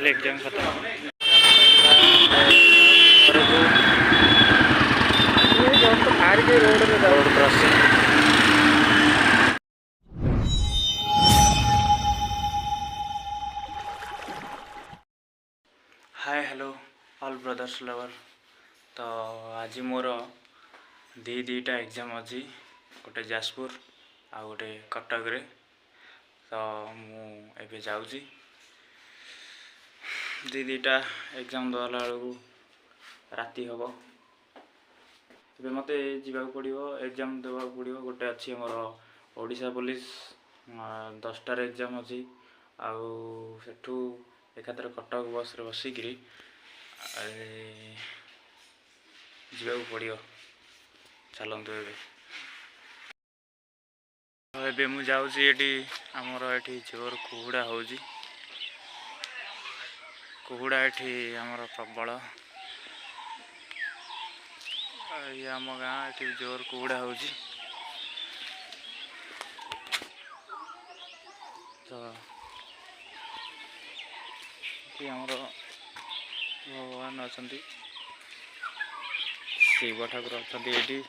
Exam खत्म road crossing. Hi hello all brothers lover. तो आज मोर दीटा एग्जाम अच्छी गोटे जाजपुर आ गोटे कटक रे। तो मुझे जाऊँगी दीटा एग्जाम दला बेलू राति हम ए मत जा पड़ो एग्जाम देवा पड़ो। गोटे अच्छी मोर ओडिशा पुलिस 10टार एग्जाम अच्छी आठू एकातर कटक बस रे बसिक जा पड़ो। चलतु ए मु जाऊँगी ये आमर ये जोर कुहुड़ा हो कुहुड़ा ये आमर प्रबल ये आम गाँ ये जोर कुहुड़ा हो तो आमर भगवान अच्छा शिव ठाकुर अच्छा ये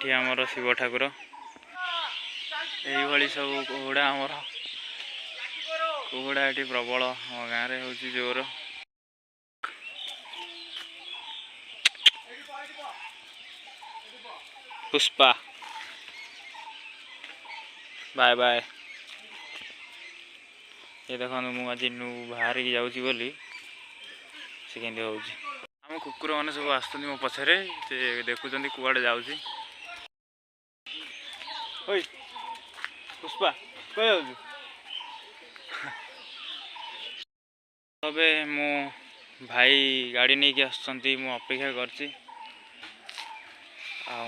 ये आमर शिव ठाकुर ये सब कुहुड़ा आमर कुहुड़ा ये प्रबल आम गाँव में हूँ जोर। Pushpa bye bye. ये देखो मुझे बाहर की जाऊँगी बोली से केंद्र हो आम कुकुर मैंने सब आस मो पछरे देखुं कुआड़े जाऊँगी। पुष्पा कह तबे मो भाई गाड़ी नहीं कि आसुँच मु अपेक्षा करती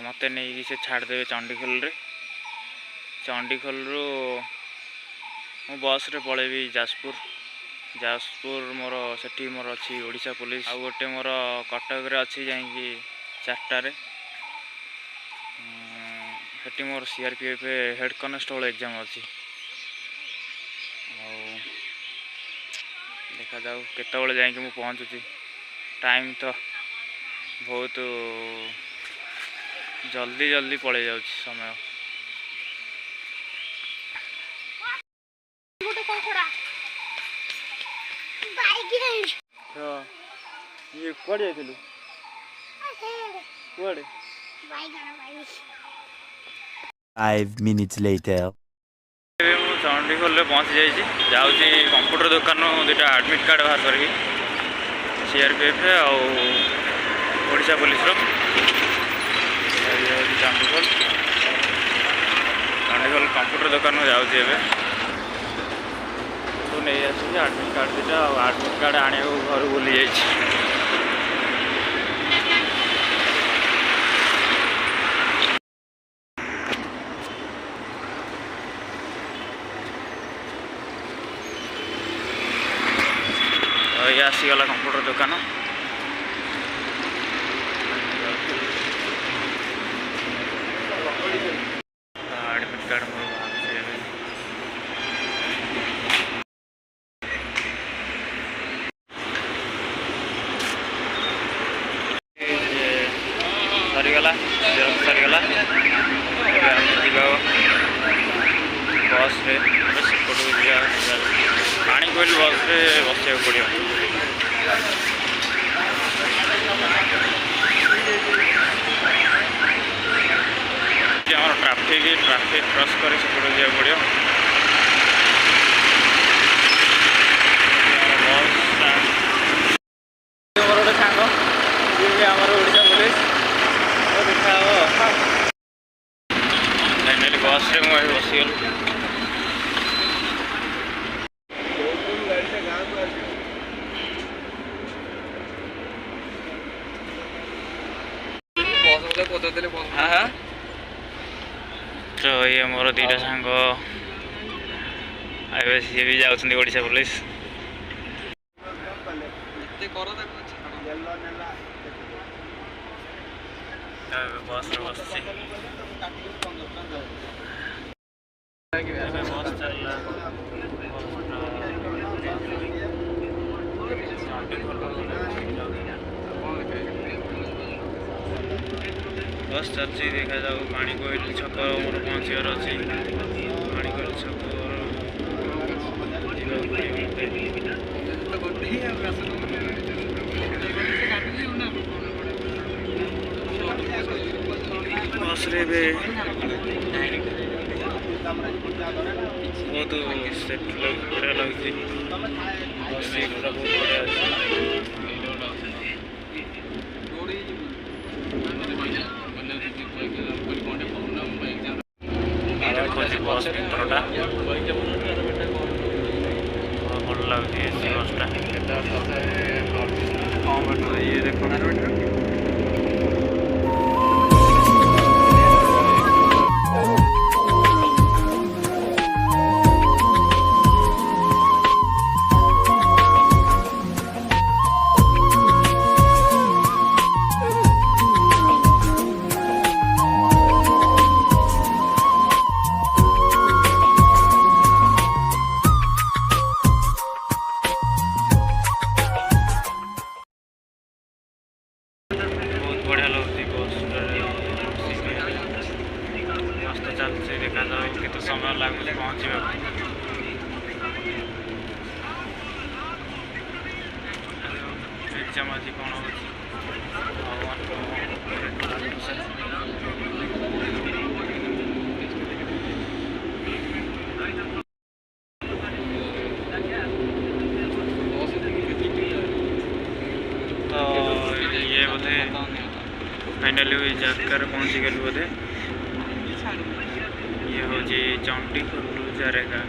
मत नहीं से छाड़देवे चंडीखोल रे। चंडीखोल रु मु बस रे पलैबी जाजपुर। जाजपुर मोर सेठी मोर अच्छी ओडिशा पुलिस आ गोटे मोर कटक रे अच्छी जाइए 4टारे सेठी मोर सीआरपीएफ हेड कॉन्स्टेबल एग्जाम अच्छी। देखा जाऊ केतबले जाइए मु पहुँचुची। टाइम तो बहुत जल्दी जल्दी पड़े जाऊँ समय। ये कड़े जाइलु कड़े 5 minutes later चंडीखोल पहुँच जाऊँगी कंप्यूटर दुकान दुटा एडमिट कार्ड बाहर करी CRPF Odisha police Chandikhol Chandikhol computer दुकान जाऊँगी तो नहीं आस एडमिट कार्ड दुटा एडमिट कार्ड आने घर बुली जा ये आसीगला कंप्यूटर दुकान एडमिट कार्ड सरीगला सरीगला बस रे पानी कोइल बस रे बसा पड़ो। ट्राफिक क्रॉस कर सेपटे जा पड़ो। मोर गोटे सांग ये आम ओडिशा पुलिस देखा फाइनाली बस रे मुझे बसीगल। हाँ तो ये मोर दीटा सांग सी भी जाऊँ ओडिशा पुलिस। ବସ୍ରେ ବସିଛି। ଏବେ ବସ୍ ଚାଲିଲା। ବସ୍ ଚାଲିଛି ଦେଖାଯାଉ। ପାଣିକୋଇଲି ଛକ ମୋର ପହଞ୍ଚିବାର ଅଛି। ପାଣିକୋଇଲି ଛକ ଯିବାକୁ ପଡ଼ିବ ମୋତେ। ବସ୍ରେ ଏବେ ବହୁତ ସେଫ୍ଟି ବଢ଼ିଆ ଲାଗୁଛି। ବସ୍ ସିଟ୍ ପୁରା ବହୁତ ବଢ଼ିଆ ଅଛି। ବସ୍ ଭିତରଟା ଭଲ ଲାଗୁଛି। ଏସି ବସ୍ଟା ଇଏ ଦେଖ ବଢ଼ିଆ ଲାଗୁଛି। ବସ୍ ମସ୍ତ ଚାଲିଛି। ଦେଖାଯାଉ କେତେ ସମୟ ଲାଗୁଛି ପହଞ୍ଚିବାକୁ। ଏକ୍ଜାମ୍ ଆଜି କ'ଣ ହେଉଛି ତ ଇଏ ବୋଧେ फाइनाली जगह पहुँची गलु बोधे। ये हूँ चंडीखोल जारेगा।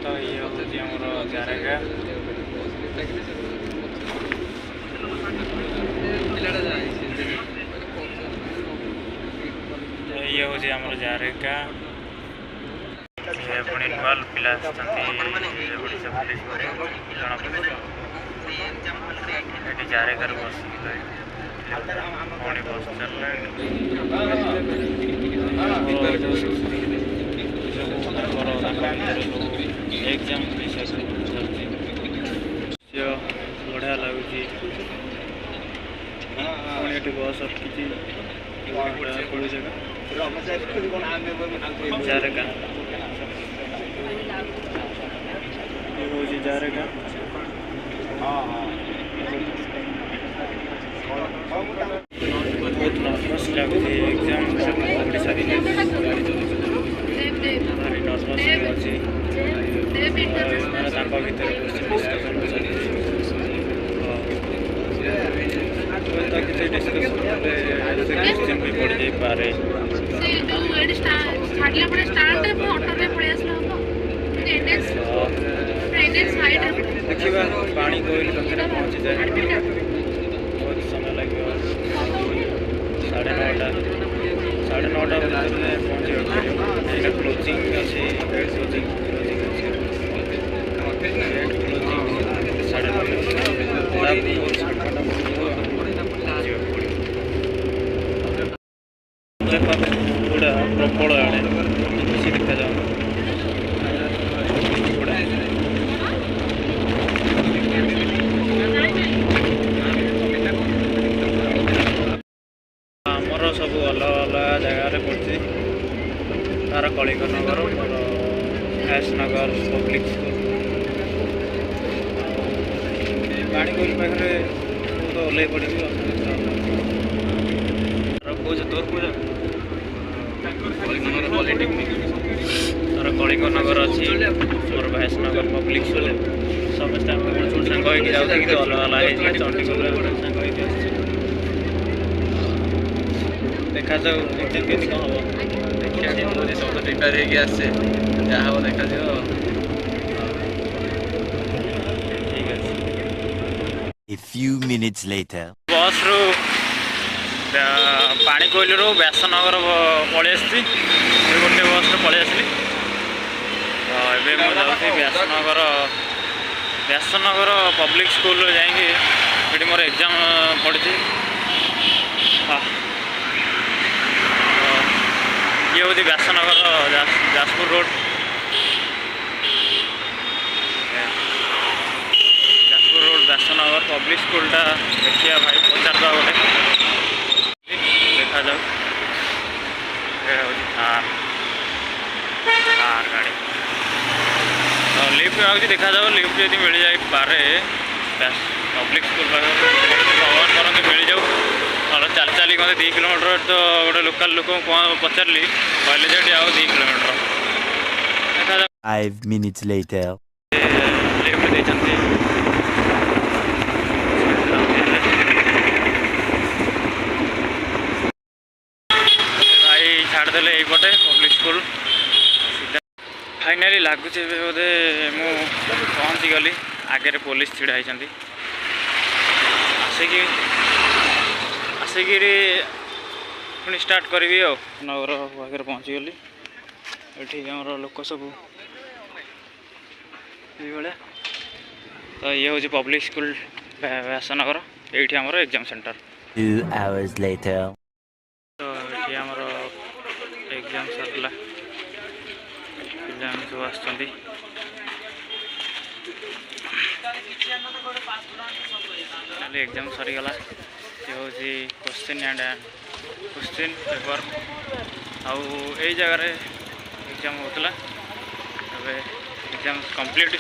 तो ये हूँ आमर जारेगा। ये हूँ आमर जारेगा। पुणी नुआ पिला ओडिशा पुलिस ये जारेगार बस पुणी बस चलना एग्जाम बढ़िया लगुच। पुणी बस अटकी जारेगा जारेगा। बहुत नर्भस लगुच। एग्जाम ओडिशा भारी नर्भस अच्छी भितर डिस्कसन किसी डिस्कसन क्वेश्चन भी पड़ जाई पारे। देखा पानीकोइली पाखे पहुँची जाए बहुत समय लगे। 9:30 भितर पहुँचे यहाँ क्लोजिंग अच्छी क्लोजिंग 9:30 पूरा प्रबल आड़े किसी देखा जाऊ आमर सब अलग अलग जगार पड़ी। तार कलिंग नगर मोर नगर पब्लिक स्कूल पानीकोइली पाखे तो ओल्ल पड़ी। तोर तार कलिंग नगर अच्छी मोर भाइस नगर पब्लिक स्कूल समस्त सांग हो जाऊँ कि अलग अलग चंडीखोल सांग देखा जाऊ के कौन हम देखा सब तो प्रिपेयर होके जहाँ हम देखा ठीक है। A few minutes later. बस रु ପାଣିକୋଇଲିରୁ ବ୍ୟାସନଗର ପଳେଇ ଆସିଛି। ଗୋଟେ ବସ୍ରେ ପଳେଇ ଆସିଲି। ତ ଏବେ ମୁଁ ଯାଉଛି ବ୍ୟାସନଗର ପବ୍ଲିକ୍ ସ୍କୁଲରେ ଯାଇକି ସେଠି ମୋର ଏକ୍ଜାମ୍ ପଡ଼ିଛି। ଇଏ ହେଉଛି Byasanagar Jajpur road. Jajpur road Byasanagar public ସ୍କୁଲଟା ଦେଖିବା ଭାଇ, ପଚାରିଦେବା ଗୋଟେ। ଦେଖାଯାଉ। ଏ ହେଉଛି ଥାର୍ ଗାଡ଼ି। ତ ଲିଫ୍ଟ ଆଉଛି, ଦେଖାଯାଉ। ଲିଫ୍ଟ ଯଦି ମିଳିଯାଇପାରେ ପବ୍ଲିକ୍ ସ୍କୁଲ ପାଖରେ, ଭଗବାନ କରନ୍ତୁ ମିଳିଯାଉ। ନହେଲେ ଚାଲି ଚାଲି କ'ଣ 2 କିଲୋମିଟର, ତ ଗୋଟେ ଲୋକାଲ୍ ଲୋକଙ୍କୁ କ'ଣ ପଚାରିଲି, କହିଲେ ଯେ ଏଠି ଆଉ 2 କିଲୋମିଟର। ଦେଖାଯାଉ। 5 minutes later. ଲିଫ୍ଟ ଦେଇଛନ୍ତି। ଭାଇ ଛାଡ଼ିଦେଲେ ଏଇପଟେ ପବ୍ଲିକ୍ ସ୍କୁଲ। ଫାଇନାଲି ଲାଗୁଛି ଏବେ ବୋଧେ ମୁଁ ପହଞ୍ଚିଗଲି। ଆଗରେ ପୋଲିସ ଛିଡ଼ା ହେଇଛନ୍ତି। ଆସିକିରି ପୁଣି ଷ୍ଟାର୍ଟ କରିବି ଆଉ। ନଗର ପାଖରେ ପହଞ୍ଚିଗଲି। ଏଠି ଆମର ଲୋକ ସବୁ ଏଇଭଳିଆ। ତ ଇଏ ହେଉଛି ପବ୍ଲିକ୍ ସ୍କୁଲ ବ୍ୟାସନଗର। ଏଇଠି ଆମର ଏକ୍ଜାମ୍ ସେଣ୍ଟର। 2 hours later. ତ ଏଠି ଆମର ଏକ୍ଜାମ୍ ସରିଲା। ପିଲାମାନେ ସବୁ ଆସିଛନ୍ତି। କାଲି ଏକ୍ଜାମ୍ ସରିଗଲା। ଇଏ ହେଉଛି କୋଶ୍ଚିନ୍ ପେପର୍। ଆଉ ଏଇ ଜାଗାରେ ଏକ୍ଜାମ୍ ହେଉଥିଲା। ଏବେ ଏକ୍ଜାମ୍ କମ୍ପ୍ଲିଟ୍।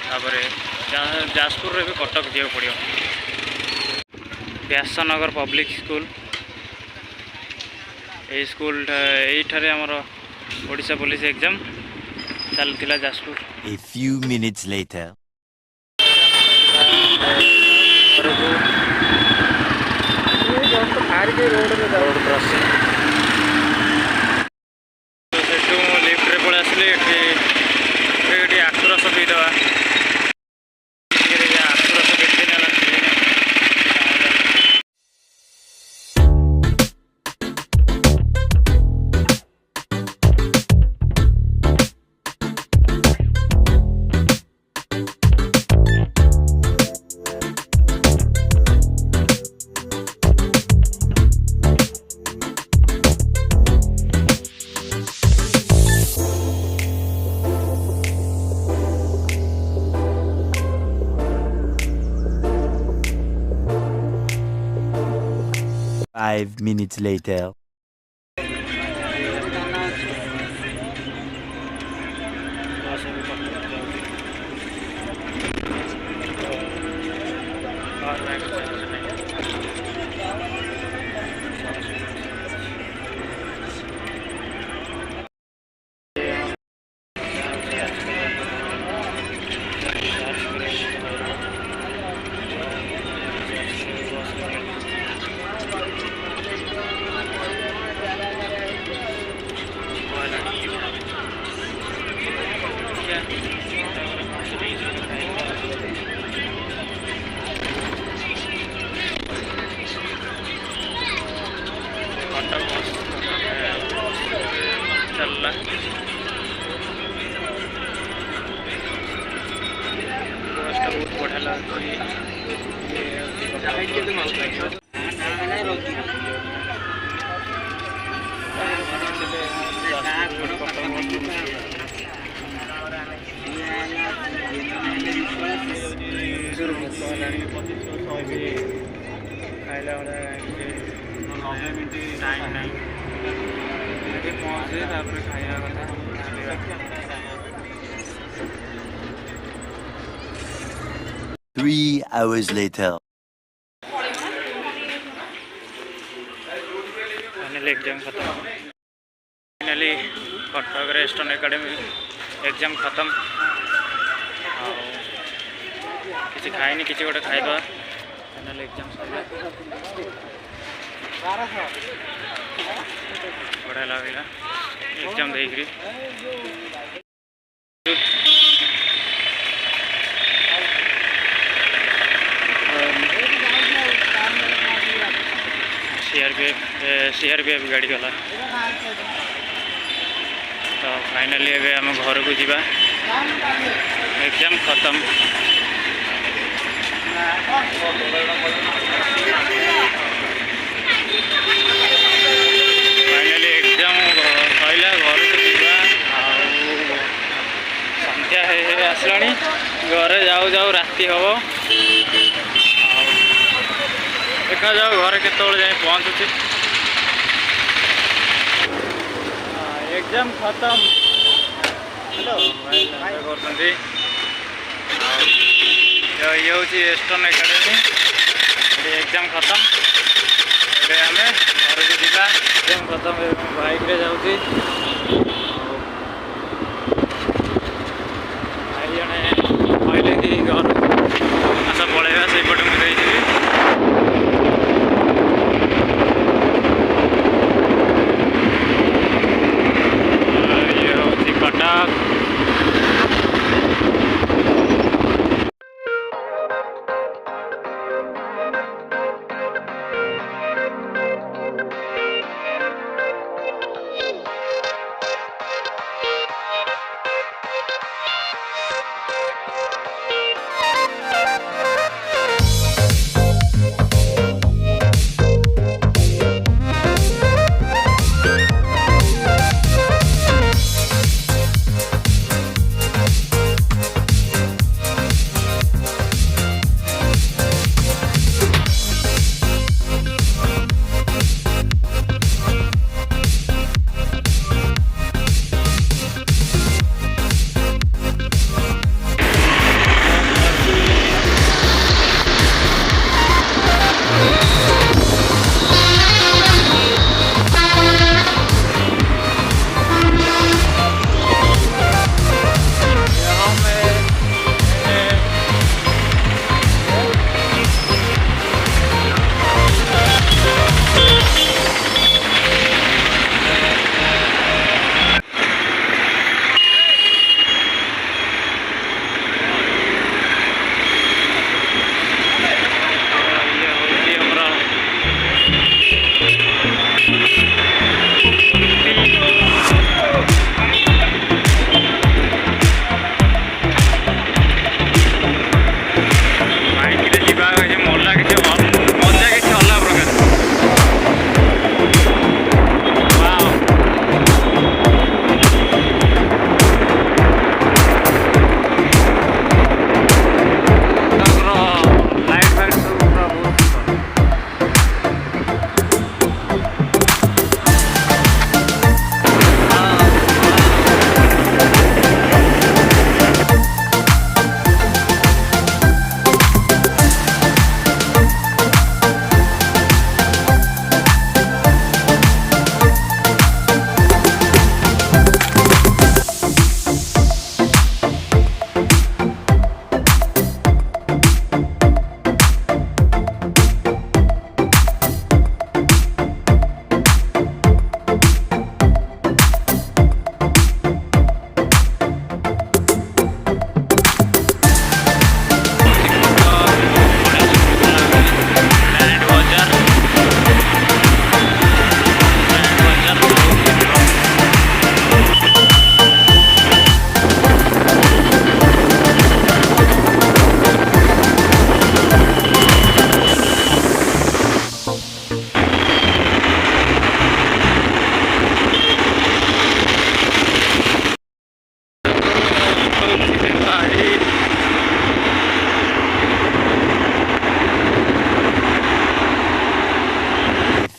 ତାପରେ ଯାଜପୁରରେ ଏବେ କଟକ ଯିବାକୁ ପଡ଼ିବ। Byasanagar public school. ଏଇ ସ୍କୁଲଟା ଏଇଠାରେ ଆମର ଓଡ଼ିଶା ପୋଲିସ ଏକ୍ଜାମ୍ ଚାଲିଥିଲା Jajpur. A few minutes later. Road crossing. ସେଠୁ ମୁଁ ଲିଫ୍ଟରେ ପଳେଇ ଆସିଲି। ଏଠି ଆଖୁରସ ପିଇଦେବା। ଆଖୁରସ କେତେ ଦିନ ହେଲା ପିଇନି। 5 minutes later. चल बहुत बढ़िया खाइला टाइम नहीं पहुँचे खाଇବା କଥା 3 hours later. फाइनली एग्जाम खत्म finally Cuttack restaurant academy exam खत्म किसी खाइनी किसी गोटे खाइदवा फाइनली एग्जाम बढ़िया लगे एग्जाम देकरी सीआरपीएफ गाड़ी गला तो फाइनाली एबे आम घर को जीवा एग्जाम खत्म फाइनाली एग्जाम सैला घर को जीवा संध्या आसला घरे जाऊ जाऊ राति हम देखा जाओ घरे केत जाए पहुँचुची एग्जाम खत्म हेलो करते ये हूँ एस्टर्न एकेडमी एग्जाम खत्म ए आम घर को जीवा एग्जाम खत्म बाइक रे जाऊँगी भाई जड़े कहले कि घर आस पलैया से पटे मुझे कटक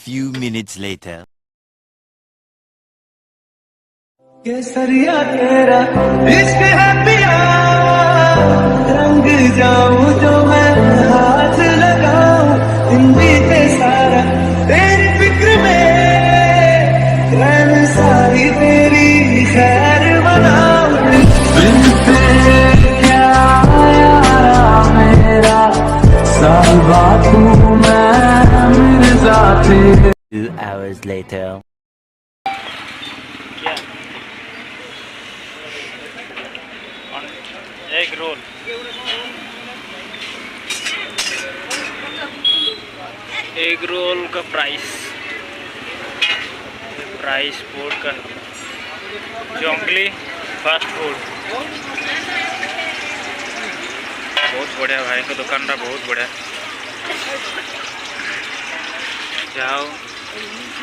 few minutes later. केसरिया तेरा इश्क है पिया रंग जाऊं जो मैं हाथ लगाऊं दिन बीते सारा तेरी फिक्र में रैन सारी तेरी खैर बनाऊं बिन तेरे क्या यारा मेरा साल बाद तू मैं मिर्जा तेरे 2 hours later. Egg roll egg roll का प्राइस राइस फूड का जंगली फास्ट फूड बहुत बढ़िया भाई को दुकान बहुत बढ़िया जाओ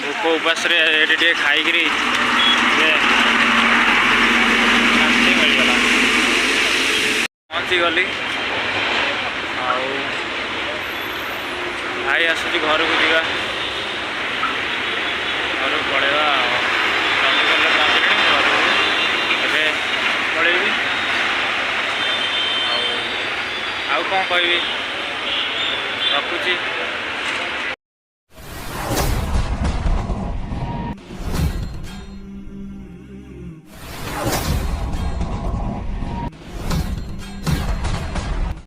भोक उपास खाई शांति मिलगला पहुँची गली भाई आसुची घर को जीवा घर पलैया पलैबी आउ कौन कह रखुची।